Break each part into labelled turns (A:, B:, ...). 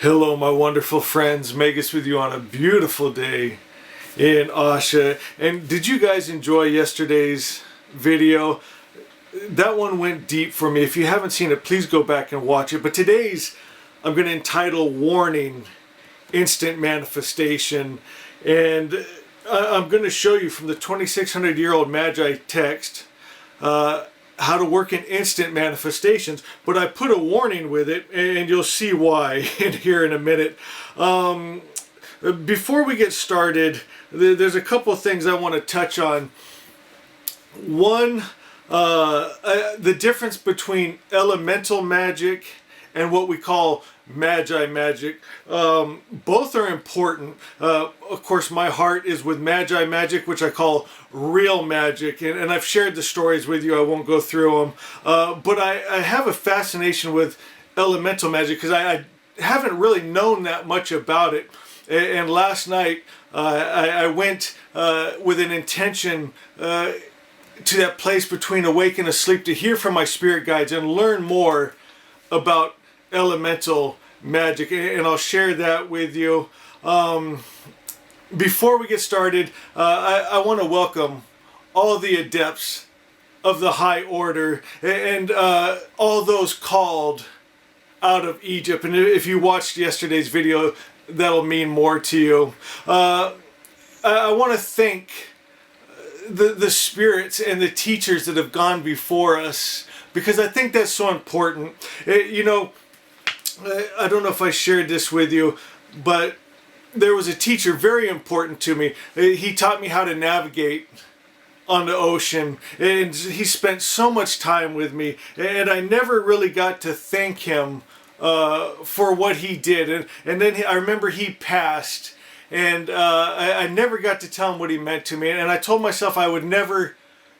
A: Hello, my wonderful friends. Megas with you on a beautiful day in Asha. And did you guys enjoy yesterday's video? That one went deep for me. If you haven't seen it, please go back and watch it. But today's, I'm going to entitle Warning, Instant Manifestation. And I'm going to show you from the 2,600-year-old Magi text how to work in instant manifestations, but I put a warning with it, and you'll see why in here in a minute. Before we get started, there's a couple of things I want to touch on. One, the difference between elemental magic and what we call Magi magic. Both are important. Of course, my heart is with Magi magic, which I call real magic, and I've shared the stories with you. I won't go through them, but I have a fascination with elemental magic because I haven't really known that much about it. And last night I went with an intention to that place between awake and asleep to hear from my spirit guides and learn more about elemental magic, and I'll share that with you. Before we get started, I want to welcome all the adepts of the high order and all those called out of Egypt. And if you watched yesterday's video, that'll mean more to you. I want to thank the spirits and the teachers that have gone before us, because I think that's so important. You know, I don't know if I shared this with you, but there was a teacher very important to me. He taught me how to navigate on the ocean, and he spent so much time with me, and I never really got to thank him for what he did. And then I remember he passed, and I never got to tell him what he meant to me, and I told myself I would never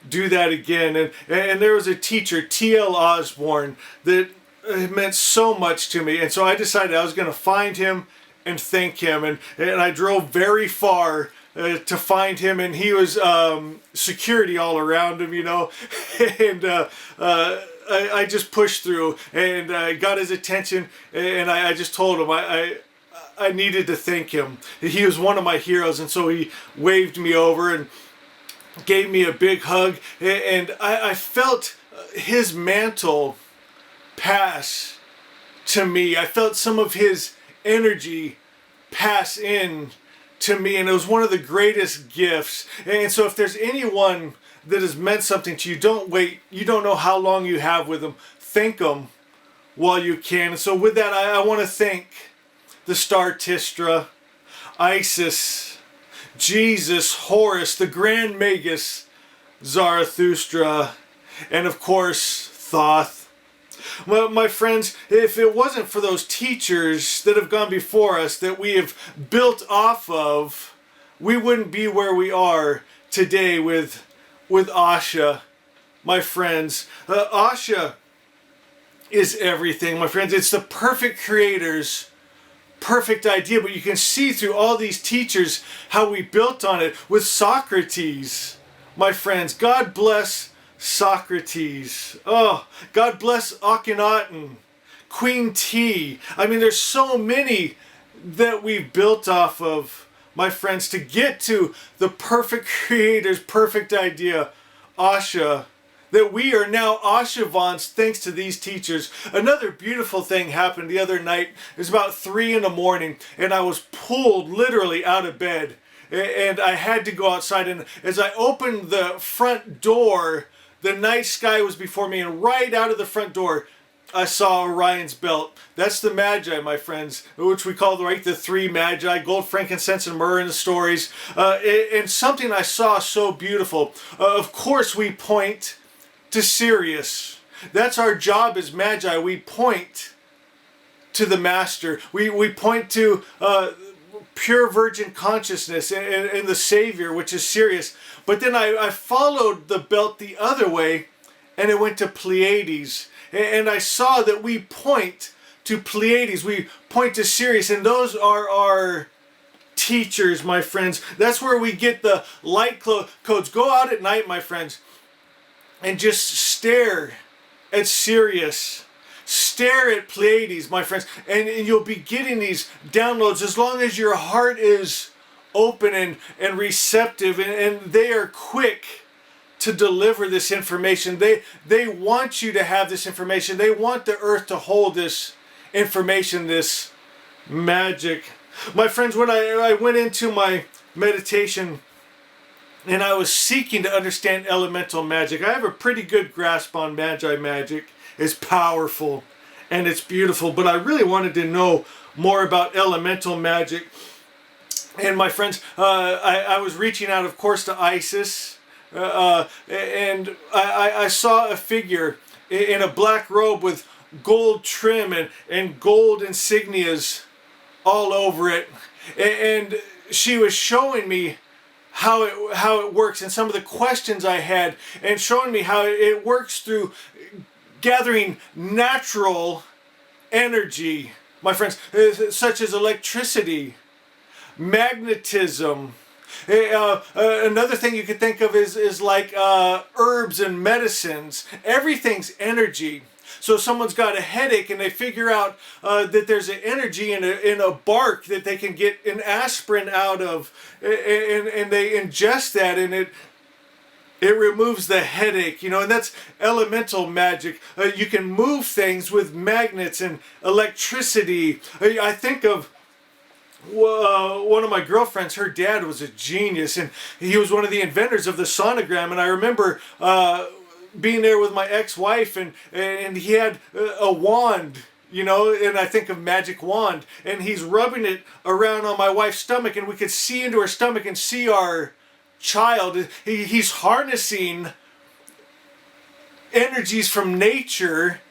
A: do that again. And there was a teacher, T.L. Osborne, that it meant so much to me, and so I decided I was going to find him and thank him, and I drove very far to find him, and he was security all around him, you know, and I just pushed through and got his attention, and I just told him I needed to thank him. He was one of my heroes, and so he waved me over and gave me a big hug, and I felt his mantle pass to me. I felt some of his energy pass in to me, and it was one of the greatest gifts. And so if there's anyone that has meant something to you, don't wait. You don't know how long you have with them. Thank them while you can. And so with that, I want to thank the Star Tistra, Isis, Jesus, Horus, the Grand Magus, Zarathustra, and of course Thoth. Well, my friends, if it wasn't for those teachers that have gone before us that we have built off of, we wouldn't be where we are today with Asha, my friends. Asha is everything, my friends. It's the perfect creator's perfect idea, but you can see through all these teachers how we built on it with Socrates, my friends. God bless Socrates. Oh, God bless Akhenaten, Queen T. I mean, there's so many that we've built off of, my friends, to get to the perfect creator's perfect idea, Asha, that we are now Ashavans thanks to these teachers. Another beautiful thing happened the other night. It was about 3 in the morning, and I was pulled literally out of bed, and I had to go outside, and as I opened the front door, the night sky was before me, and right out of the front door, I saw Orion's belt. That's the Magi, my friends, which we call the 3 Magi, gold, frankincense, and myrrh in the stories. And something I saw so beautiful. Of course, we point to Sirius. That's our job as Magi. We point to the Master. We point to pure virgin consciousness and the Savior, which is Sirius. But then I followed the belt the other way, and it went to Pleiades. And I saw that we point to Pleiades. We point to Sirius, and those are our teachers, my friends. That's where we get the light codes. Go out at night, my friends, and just stare at Sirius. stare at Pleiades, my friends, and you'll be getting these downloads as long as your heart is open and receptive, and they are quick to deliver this information. They want you to have this information. They want the earth to hold this information, this magic. My friends, when I went into my meditation and I was seeking to understand elemental magic, I have a pretty good grasp on Magi magic. It's powerful and it's beautiful, but I really wanted to know more about elemental magic. And my friends, I was reaching out, of course, to Isis, and I saw a figure in a black robe with gold trim and gold insignias all over it, and she was showing me how it works and some of the questions I had, and showing me how it works through gathering natural energy, my friends, such as electricity, magnetism. Another thing you could think of is like herbs and medicines. Everything's energy. So if someone's got a headache and they figure out that there's an energy in a bark that they can get an aspirin out of, and they ingest that, and it removes the headache, and that's elemental magic. You can move things with magnets and electricity. I think of one of my girlfriends. Her dad was a genius, and he was one of the inventors of the sonogram. And I remember being there with my ex-wife, and he had a wand, and I think of magic wand, and he's rubbing it around on my wife's stomach, and we could see into her stomach and see our child. He's harnessing energies from nature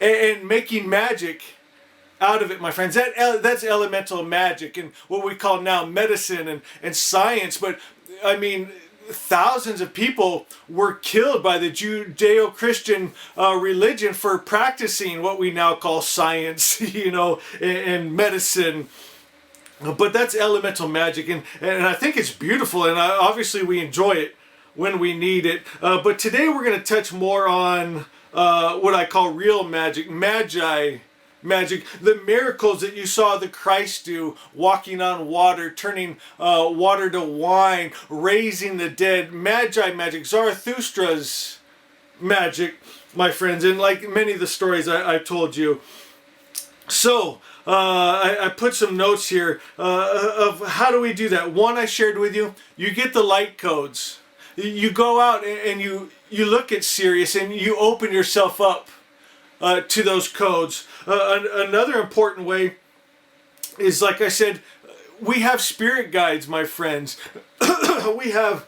A: and making magic out of it, my friends. That's elemental magic, and what we call now medicine and science. But I mean, thousands of people were killed by the Judeo-Christian religion for practicing what we now call science, and medicine. But that's elemental magic, and I think it's beautiful, and obviously we enjoy it when we need it. But today we're going to touch more on what I call real magic, Magi magic, the miracles that you saw the Christ do, walking on water, turning water to wine, raising the dead. Magi magic, Zarathustra's magic, my friends, and like many of the stories I told you. So I put some notes here of how do we do that. One, I shared with you. You get the light codes. You go out and you look at Sirius and you open yourself up to those codes. Another important way is, like I said, we have spirit guides, my friends. We have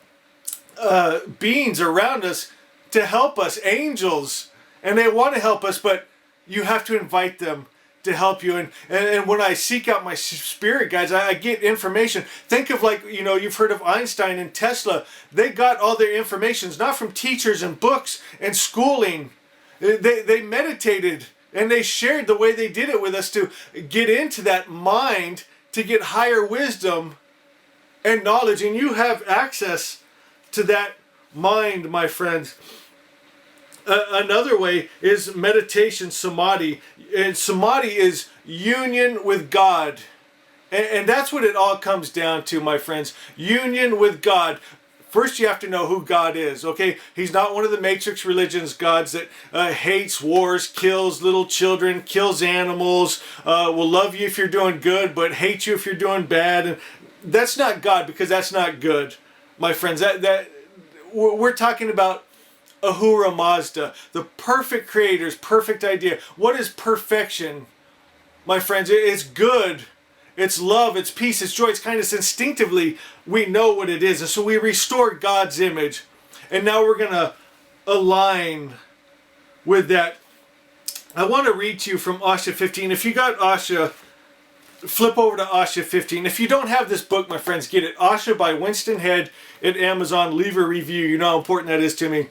A: beings around us to help us, angels, and they want to help us, but you have to invite them to help you. And when I seek out my spirit guides, I get information. Think of, like, you've heard of Einstein and Tesla. They got all their informations not from teachers and books and schooling. They meditated and they shared the way they did it with us to get into that mind, to get higher wisdom and knowledge. And you have access to that mind, my friends. Another way is meditation, samadhi. And samadhi is union with God. And that's what it all comes down to, my friends. Union with God. First, you have to know who God is, okay? He's not one of the Matrix religions gods that hates wars, kills little children, kills animals, will love you if you're doing good, but hate you if you're doing bad. And that's not God, because that's not good, my friends. That we're talking about Ahura Mazda, the perfect creator's perfect idea. What is perfection, my friends? It's good. It's love, it's peace, it's joy, it's kindness. Instinctively, we know what it is. And so we restore God's image. And now we're going to align with that. I want to read to you from Asha 15. If you got Asha, flip over to Asha 15. If you don't have this book, my friends, get it. Asha by Winston Head at Amazon. Leave a review. You know how important that is to me.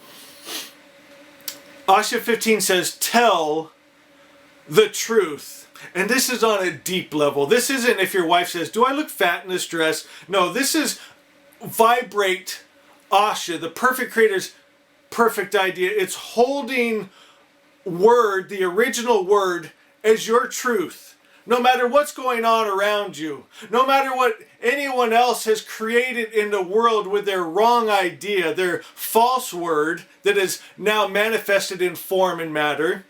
A: Asha 15 says, tell the truth. And this is on a deep level. This isn't if your wife says, do I look fat in this dress? No, this is vibrate Asha, the perfect creator's perfect idea. It's holding word, the original word, as your truth. No matter what's going on around you, no matter what anyone else has created in the world with their wrong idea, their false word that is now manifested in form and matter,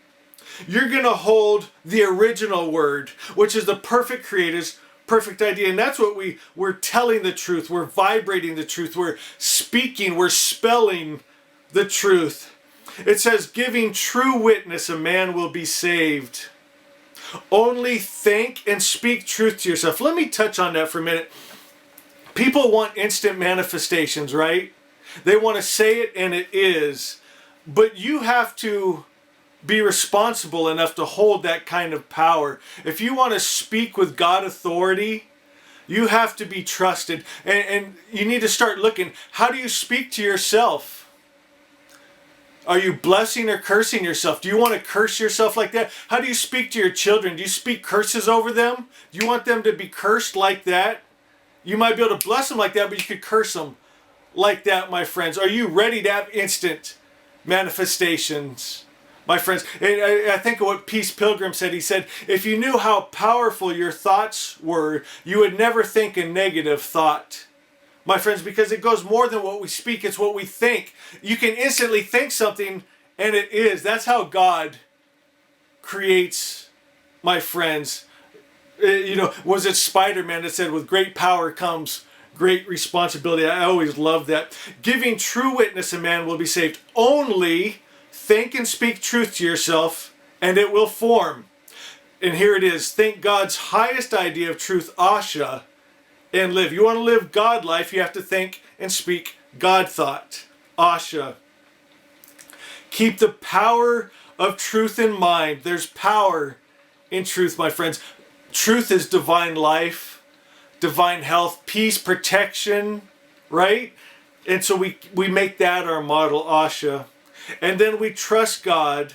A: you're going to hold the original word, which is the perfect creator's perfect idea. And that's what we're telling the truth. We're vibrating the truth. We're speaking. We're spelling the truth. It says, giving true witness, a man will be saved. Only think and speak truth to yourself. Let me touch on that for a minute. People want instant manifestations, right? They want to say it and it is. But you have to be responsible enough to hold that kind of power. If you want to speak with God authority, you have to be trusted. And you need to start looking, how do you speak to yourself? Are you blessing or cursing yourself? Do you want to curse yourself like that? How do you speak to your children? Do you speak curses over them? Do you want them to be cursed like that? You might be able to bless them like that, but you could curse them like that, my friends. Are you ready to have instant manifestations, my friends? And I think of what Peace Pilgrim said. He said, if you knew how powerful your thoughts were, you would never think a negative thought. My friends, because it goes more than what we speak, it's what we think. You can instantly think something, and it is. That's how God creates, my friends. Was it Spider-Man that said, with great power comes great responsibility? I always loved that. Giving true witness, a man will be saved. Only think and speak truth to yourself, and it will form. And here it is. Think God's highest idea of truth, Asha, and live. You want to live God life, you have to think and speak God thought. Asha. Keep the power of truth in mind. There's power in truth, my friends. Truth is divine life, divine health, peace, protection, right? And so we make that our model, Asha. And then we trust God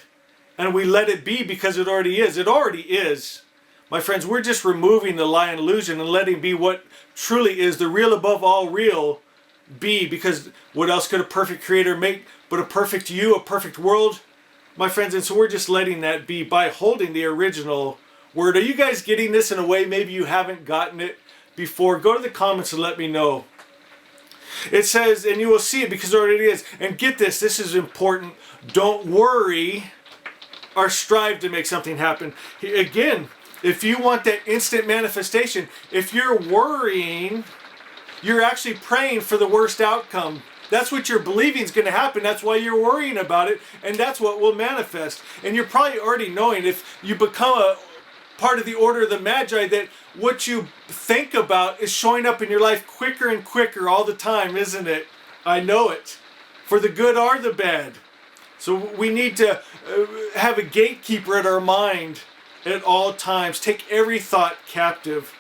A: and we let it be because it already is. It already is. My friends, we're just removing the lie and illusion and letting be what truly is, the real above all real be, because what else could a perfect creator make but a perfect you, a perfect world, my friends? And so we're just letting that be by holding the original word. Are you guys getting this in a way maybe you haven't gotten it before? Go to the comments and let me know. It says, and you will see it because it already is. And get this, this is important. Don't worry or strive to make something happen. Again, if you want that instant manifestation, if you're worrying, you're actually praying for the worst outcome. That's what you're believing is going to happen. That's why you're worrying about it, and that's what will manifest. And you're probably already knowing, if you become a part of the order of the Magi, that what you think about is showing up in your life quicker and quicker all the time, isn't it? I know it. For the good or the bad. So we need to have a gatekeeper at our mind at all times. Take every thought captive.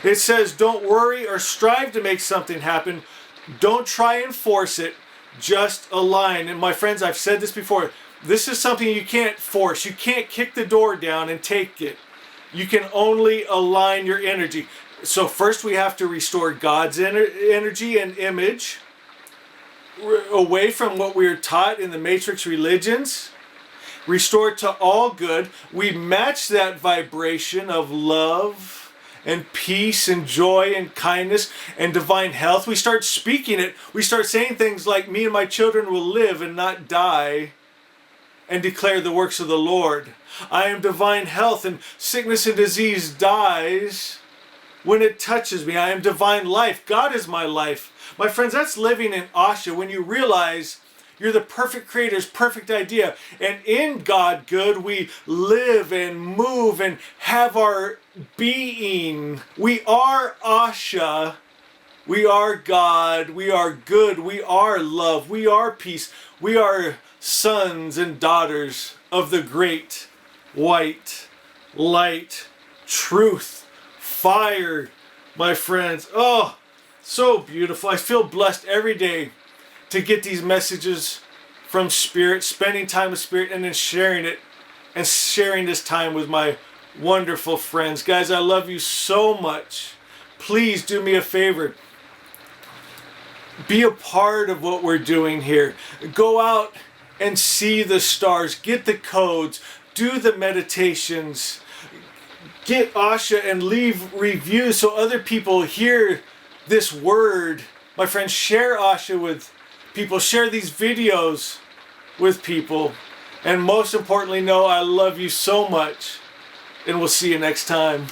A: It says, don't worry or strive to make something happen. Don't try and force it. Just align. And my friends, I've said this before. This is something you can't force. You can't kick the door down and take it. You can only align your energy. So first we have to restore God's energy and image away from what we are taught in the matrix religions. Restore it to all good. We match that vibration of love and peace and joy and kindness and divine health. We start speaking it. We start saying things like, me and my children will live and not die and declare the works of the Lord. I am divine health, and sickness and disease dies when it touches me. I am divine life. God is my life. My friends, that's living in Asha, when you realize you're the perfect creator's perfect idea. And in God good, we live and move and have our being. We are Asha. We are God. We are good. We are love. We are peace. We are sons and daughters of the great white light, truth, fire, my friends. Oh, so beautiful. I feel blessed every day to get these messages from Spirit, spending time with Spirit, and then sharing it, and sharing this time with my wonderful friends. Guys, I love you so much. Please do me a favor. Be a part of what we're doing here. Go out and see the stars. Get the codes. Do the meditations. Get Asha and leave reviews so other people hear this word. My friends, share Asha with people. Share these videos with people. And most importantly, know I love you so much. And we'll see you next time.